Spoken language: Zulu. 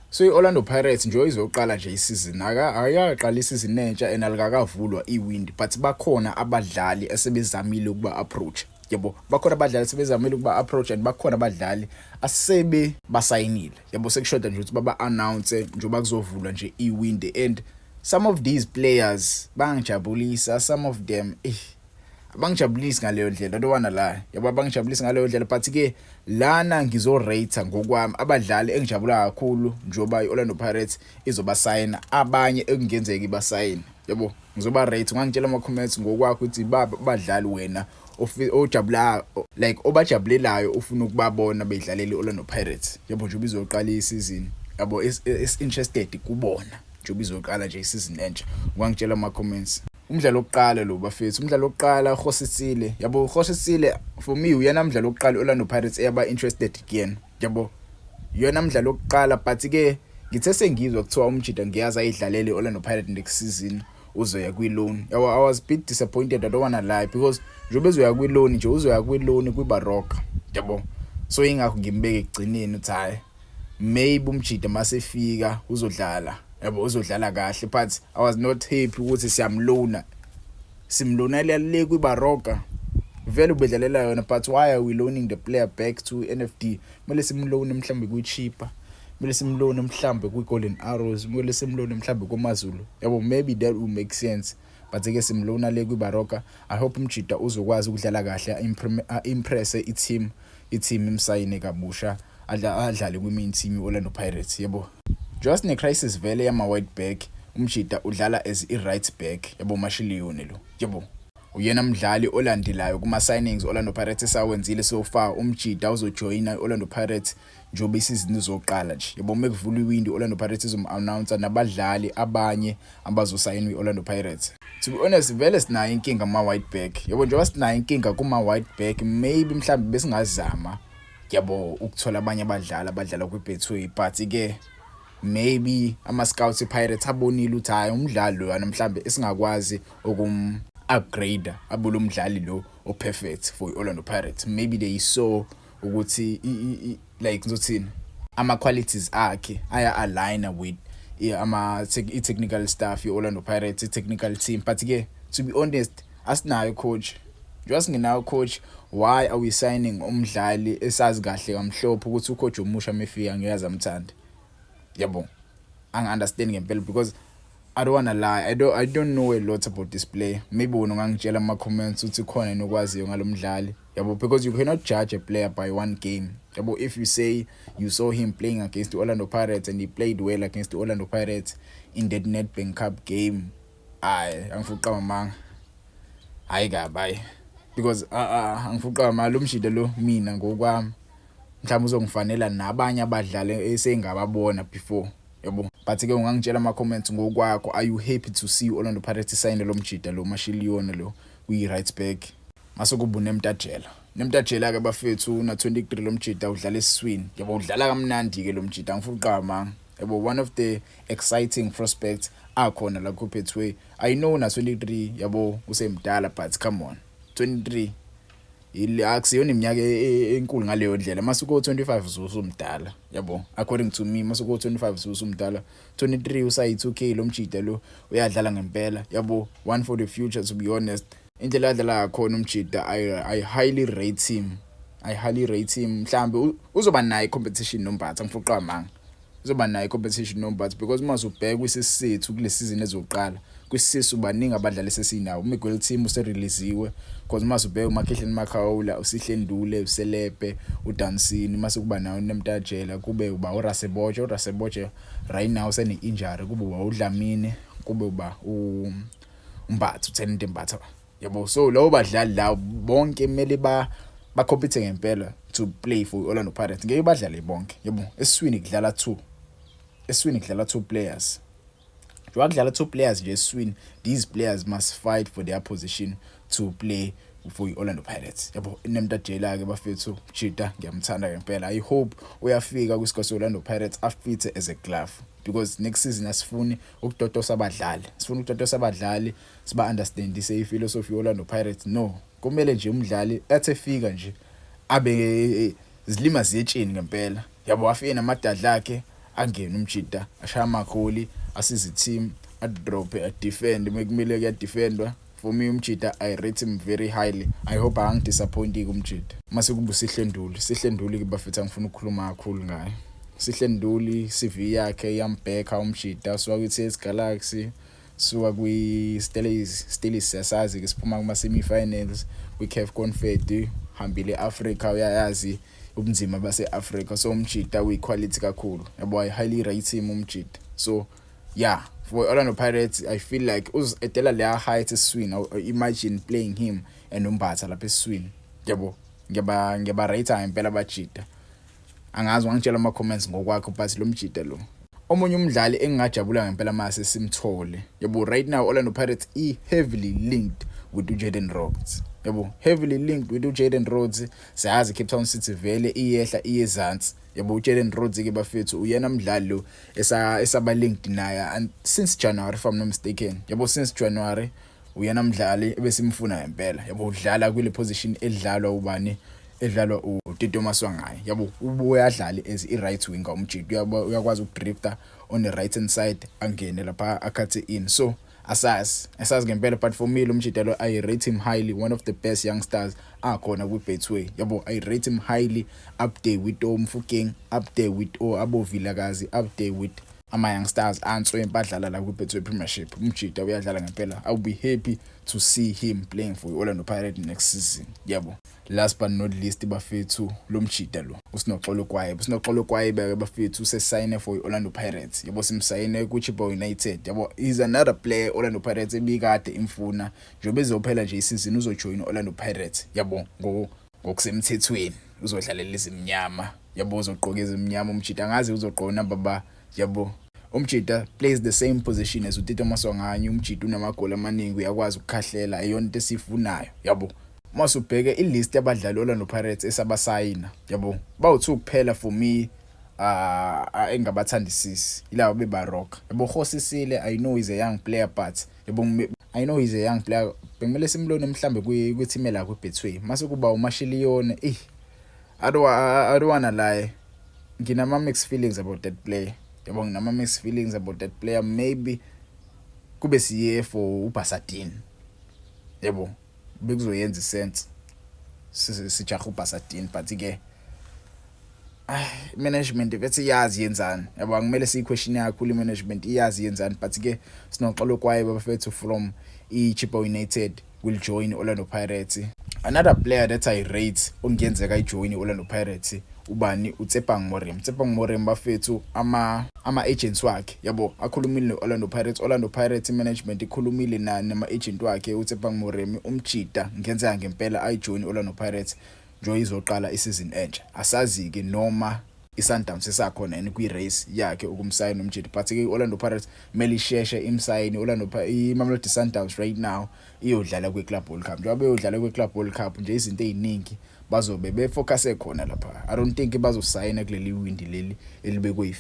So iOrlando Pirates nje izoqala nje isizini akaqala isizini entsha enalikakavulwa iwindi but bakhona abadlali esebezamile ukuba approach yabo bakhona abadlali sebezamile ukuba approach and bakhona abadlali asebe basayinile yabo sekushoda nje ukuthi baba announce njoba kuzovulwa nje iwindi and some of these players bangijabulisa some of them abangijabulisi ngaleyo ndlela ntowana la yabo abangijabulisi ngaleyo ndlela but ke lana ngizorate ngokwami abadlali engijabula kakhulu njoba iOrlando Pirates izoba sign abanye ekungenzeka ibasayini yabo ngizoba rate ungangitshela ama comments ngokwakho ukuthi badlali wena ojabula like obajabulelayo ufuna ukubabona bedlalela iOrlando Pirates yabo nje bizoqala isizini yabo is interested kubona nje bizoqala nje isizini entsha ungangitshela ama comments. Umdlalo wokuqala lo bafethu umdlalo wokuqala Khosisile yabo Khosisile for me uyena umdlalo wokuqala iOrlando Pirates eyaba interested again yabo uyena umdlalo wokuqala but ke ngithe sengizwa kuthiwa umjida ngiyazi ayidlalele iOrlando Pirates next season uzoya kwi-loan yabo I was a bit disappointed I don't wanna lie because njobe uzoya kwi-loan nje uzoya kwi-loan kwiBaroka yabo so ingakho ngimbeke egcineni uthi hayi maybe umjida masefika uzodlala yabo uzodlala kahle but I was not happy ukuthi simlonela le kwiBaroka vele ubedlalela yona but why are we loaning the player back to NFD mele simloan mhlambe kwiChipa mele simloan mhlambe kwiGolden Arrows mele simloan mhlambe koMazulu yabo maybe that will make sense but ke simloana le kwiBaroka I hope umjida uzokwazi ukudlala kahle impress i-team imsayine kabusha adlale kwi-main team iOrlando Pirates yabo just ne-crisis vele yama-white back umjida udlala as i-right back yabo Mashiliyoni lo yabo uyena mdlali olandelayo kuma-signings Orlando Pirates esawenzile so far umjida uzojoyina iOrlando Pirates njobe isizini izoqala nje yabo mekuvula iwindi iOrlando Pirates izom-announce nabadlali abanye abazosayina iOrlando Pirates. To be honest vele sinayo inkinga ama-white back yabo njengoba sinayo inkinga kuma-white back maybe mhlawumbe besingazama yabo ukuthola abanye abadlala kwi-Betway but ke maybe ama-scouts ePirates abonile ukuthi hayi umdlalo lo mhlambe esingakwazi upgrade abulo umdlali lo perfect for iOrlando Pirates maybe they saw ukuthi like ngizothini ama qualities akhe aya align with technical staff iOrlando Pirates technical team but ke to be honest asinayo coach just nginayo coach why are we signing umdlali esazi kahle kamhlophe ukuthi ucoach omusha mefika ngiyaza mthanda yabo understand ngempela because I don't wanna lie I don't know a lot about this player maybe wena ungangitshela ama comments uthi khona enokwaziyo ngalomdlali yabo because you cannot judge a player by one game yabo if you say you saw him playing against the Orlando Pirates and he played well against the Orlando Pirates in that Nedbank Cup game angifuqa mamanga hayi bye because angifuqa lo mshida lo mina ngokwami mhlawumbe uzongifanela nabanye abadlali esengababona before yabo but ke ungangitshela ama comments ngokwakho are you happy to see Orlando Pirates sign lo mjida lo Mashiliyoni lo kwi right back masokuba nemtajela ke bafethu una 23 lo mjida udlala esiswini yabo udlala kamnandi ke lo mjida angifuqa manga yabo one of the exciting prospects akhona la ku Betway I know na 23 yabo usemdala but come on 23 akusiyona iminyaka enkulu ngaleyo ndlela masuko 25 usumdala yabo according to me masuko 25 usumdala 23 usayi2K lo mjida lo uyadlala ngempela yabo one for the future to be honest indlela adlala khona umjida I highly rate him mhlambe uzoba nayo competition nombatha ngifuqa manga uzoba nayo competition nombatha because mase ubheka isisithu kule season ezoqala kwisisu baningi abadlali sesinawo uMiguel team usereleasiwe because mase ubheka uMakhehleni Makhawula uSihle Ndule uSelepe uDansini mase kuba nawo Nemtajela kube uba uRaseboche right now sene injury kube uba uDlamini kube uba uMbatha uThenente Mbatha yabo so lawo badlali la bonke kumele ba compete ngempela to play for Orlando Pirates ngeke badlale bonke yabo eswini kudlala 2 players wakudlala 2 players nje eswini these players must fight for their position to play for Orlando Pirates yabo Nemtajela ke bafethu Chita ngiyamthanda ngempela I hope uyafika kwisikole Orlando Pirates afite as a glove because next season asifuni ukutotosa abadlali siba understand say philosophy Orlando Pirates no kumele nje umdlali athefika nje abe zilima ziyetshini ngempela yabo afike namadadla akhe angene umjida ashaya amagoli asize team adrop adefend mekumele kuyadefendwa. For me umjida I rate him very highly. I hope angidisappoint umjida. Mase kuba Sihle Nduli ke bafethu angifuna ukukhuluma kakhulu ngaye. Sihle Nduli CV yakhe iyambheka umjida suka kwi-TS Galaxy suka kwi-Stelis siyasazi ke siphuma kuma semi-finals kwi-CAF Confed hambile eAfrica uyayazi ubunzima base-Africa so umjida uyi-quality kakhulu yabo I highly rate him umjida. So yeah, for Orlando Pirates I feel like edela leya height eswini. Imagine playing him and Mbatha lapha eswini yabo ngiyaba rate impela abajida. Angazi wangitshela ama comments ngokwakho but lo mjida lo omunye umdlali engingajabula ngempela mase simthole yabo. Right now Orlando Pirates heavily linked with uJayden Rhodes yabo, heavily linked with uJayden Rhodes. Siyazi Cape Town City vele iyehla iyezansi yabo. uJayden Rhodes ke bafethu uyena umdlali lo esaba linked naye and since January if I'm not mistaken yabo. Since January uyena umdlali ebesimfuna ngempela yabo. Udlala kule position edlalwa ubani, edlalwa uTito Maswangaye yabo. Uyadlala as i-right winger umjida uyakwazi ukudrifta on the right hand side angene lapha akhathe in. So asazi ngempela but for me lo mjida lo I rate him highly, one of the best youngsters akhona kwi-Betway yabo. I rate him highly, up there with Mfokeng, up there with Abo Vilakazi, up there with ama youngsters answer badlala la kwi-Betway Premiership. Umjida uyadlala ngempela. I'll be happy to see him playing for Orlando Pirates next season yabo. Last but not least bafethu lo mjida lo uSinoxolo Kwaye bafethu usesayine for Orlando Pirates yabo. Simsayine kuChippa United yabo. He's another player Orlando Pirates ebikade imfuna njobe ezophela nje isizini uzojoin Orlando Pirates yabo. Ngokusemthethweni uzodlalela izimnyama yabo, uzogqoka ezimnyama umjida. Angazi uzogqoka number ba yabo. Umjida plays the same position as uTito Maswangaye. Umjida unamagoli amaningi uyakwazi ukukhahlela ayona into esifunayo yabo. Masubheke ilist yabadlali Orlando Pirates esabasayina yabo bawu2 kuphela for me engabathandisisi ilabo beBaroka yabo. Khosisile I know he's a young player but yabo I know he's a young player bengimele simlone mhlambe kwi-team la kwi-Betway mase kuba uMashiliyone. I don't wanna lie, nginama mixed feelings about that player yabo. Nginama mixed feelings about that player. Maybe kube siye for uBasadini yabo, bekuzoyenza sense sijaha uBasadini but ke management bethi iyazi yenzani yabo. Angimele siyiquestion kakhulu management iyazi yenzani but ke Sinoxolo Kwaye bafethu from iChippa United will join Orlando Pirates. Another player that I rate ongenzeka ijoin Orlando Pirates ubani uTsepang Morim bafethu ama agents wakhe yabo akhulumile Orlando Pirates management ikhulumile nama agent wakhe uTsepang Morim umjida ngenzeka ngempela ayijoin Orlando Pirates njo izoqala isizini entsha. Asazi ke noma iSundowns esakhona kwi-race yakhe ukumsayina umjida but ke Orlando Pirates mele isheshe imsayini iMamelodi Sundowns right now iyodlala kwi-Club World Cup. Njengoba beyodlala kwi-Club World Cup nje izinto eziningi bazobe befocus khona lapha. I don't think bazosayina kuleli windi leli elibekwe